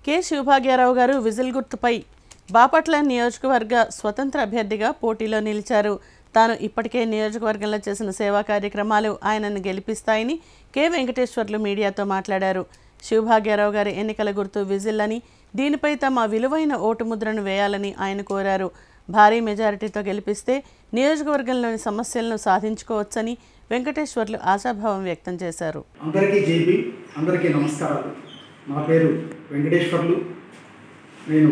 K Siva Bhagya Rao గారు whistle గుర్తుపై బాపట్ల నియోజకవర్గ స్వతంత్ర అభ్యర్థిగా పోటీలో నిలిచారు. తాను ఇప్పటికే నియోజకవర్గంలో చేసిన సేవా కార్యక్రమాలు ఆయనను గెలిపిస్తాయని కె వెంకటేశ్వర్లు మీడియాతో మాట్లాడారు. శివభాగ్యారావు గారి ఎన్నికల గుర్తు విజిల్ అని, దీనిపై తమ విలువైన ఓటు ముద్రను వేయాలని ఆయన కోరారు. భారీ మెజారిటీతో గెలిపిస్తే నియోజకవర్గంలోని సమస్యలను సాధించుకోవచ్చని వెంకటేశ్వర్లు ఆశాభావం వ్యక్తం చేశారు. అందరికీ నమస్కారాలు. నా పేరు వెంకటేశ్వర్లు. నేను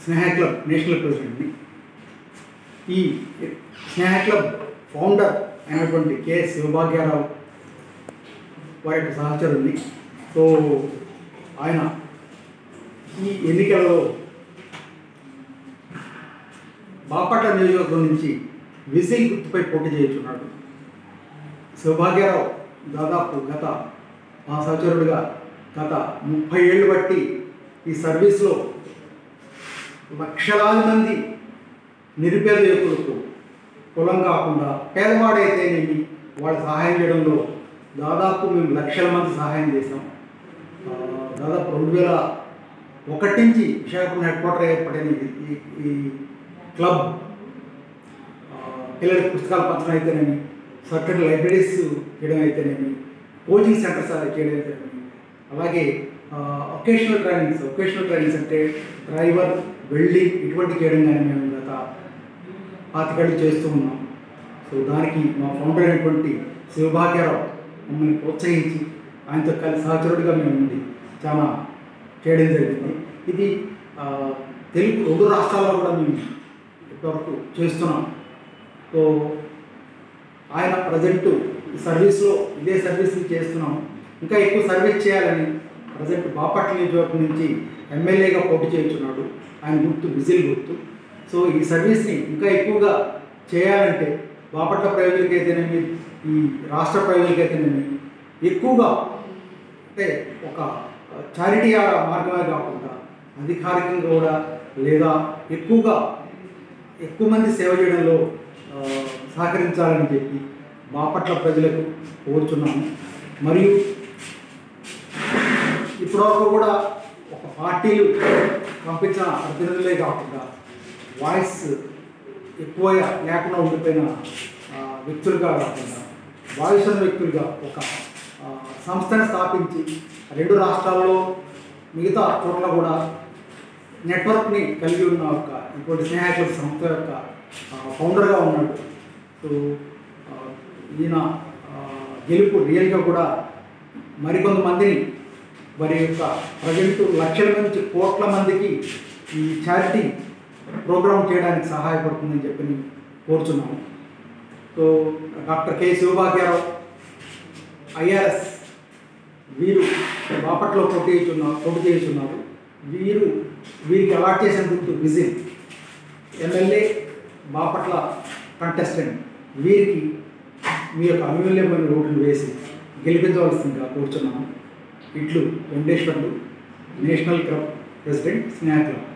స్నేహ క్లబ్ నేషనల్ ప్రెసిడెంట్ని. ఈ స్నేహ క్లబ్ ఫౌండర్ అయినటువంటి కె శివభాగ్యారావు వారి యొక్క సహచరుడిని. సో ఆయన ఈ ఎన్నికలలో బాపట్ల నియోజకవర్గం నుంచి విజిల్ గుర్తుపై పోటీ చేస్తున్నాడు. శివభాగ్యారావు దాదాపు మా సహచరుడిగా గత 30 ఏళ్ళు బట్టి ఈ సర్వీస్లో లక్షలాది మంది నిరుపేద యువకులకు కులం కాకుండా పేదవాడైతేనేమి వాళ్ళు సహాయం చేయడంలో దాదాపు మేము లక్షల మంది సహాయం చేసాం. దాదాపు 2001 నుంచి విశాఖపట్నం హెడ్ క్వార్టర్ ఏర్పడిన ఈ క్లబ్ పిల్లలకి పుస్తకాలు పంచడం అయితేనేమి, సర్కిల్ లైబ్రరీస్ చేయడం అయితేనేమి, కోచింగ్ సెంటర్స్ చేయడం అయితేనేమి, అలాగే ఒకేషనల్ ట్రైనింగ్స్ అంటే డ్రైవర్, వెల్డింగ్ ఇటువంటి చేయడం కానీ మేము గత 25 ఏళ్ళు చేస్తూ ఉన్నాం. సో దానికి మా ఫౌండర్ అయినటువంటి శివభాగ్యారావు మమ్మల్ని ప్రోత్సహించి ఆయనతో కలిసి సహచరుడిగా మేము ఉండి చాలా చేయడం జరిగింది. ఇది తెలుగు 2 రాష్ట్రాల్లో కూడా మేము ఇప్పటివరకు చేస్తున్నాం. సో ఆయన ప్రజెంటు సర్వీస్లో ఇదే సర్వీస్ని చేస్తున్నాము. ఇంకా ఎక్కువ సర్వీస్ చేయాలని ప్రజెంట్ బాపట్ల నియోజకవర్గం నుంచి ఎమ్మెల్యేగా పోటీ చేస్తున్నాడు. ఆయన గుర్తు విజిల్ గుర్తు. సో ఈ సర్వీస్ని ఇంకా ఎక్కువగా చేయాలంటే బాపట్ల ప్రజలకైతేనేమి, ఈ రాష్ట్ర ప్రజలకైతేనేమి ఎక్కువగా అంటే ఒక చారిటీ మార్గమే కాకుండా అధికారికంగా కూడా లేదా ఎక్కువ మంది సేవ చేయడంలో సహకరించాలని చెప్పి బాపట్ల ప్రజలకు కోరుచున్నాము. మరియు ఇప్పటివరకు కూడా ఒక పార్టీలు పంపించిన ప్రతినిధులే కాకుండా వాయిస్ ఎక్కువ లేకుండా ఉండిపోయిన వ్యక్తులుగా కాకుండా వాయిస్ ఉన్న వ్యక్తులుగా ఒక సంస్థను స్థాపించి 2 రాష్ట్రాల్లో మిగతా చోట్ల కూడా నెట్వర్క్ని కలిగి ఉన్న ఒక ఇటువంటి స్నేహ క్లబ్ సంస్థ యొక్క ఫౌండర్గా ఉన్నాడు. సో ఈయన గెలుపు రియల్గా కూడా మరికొంతమందిని వారి యొక్క ప్రజెంట్ లక్షల నుంచి కోట్ల మందికి ఈ చారిటీ ప్రోగ్రామ్ చేయడానికి సహాయపడుతుందని చెప్పి కోరుచున్నాము. So doctor K Siva Bhagya Rao IRS వీరు బాపట్లో పోటీ చేస్తున్నారు. వీరికి అలాట్ చేసిన గుర్తు విజిల్. ఎమ్మెల్యే బాపట్ల కంటెస్టెంట్ వీరికి మీ యొక్క అమూల్యమైన ఓటును వేసి గెలిపించవలసిందిగా కోరుచున్నాము. ఇట్లు వెంకటేశ్వర్లు, నేషనల్ క్లబ్ ప్రెసిడెంట్, స్నేహ క్లబ్.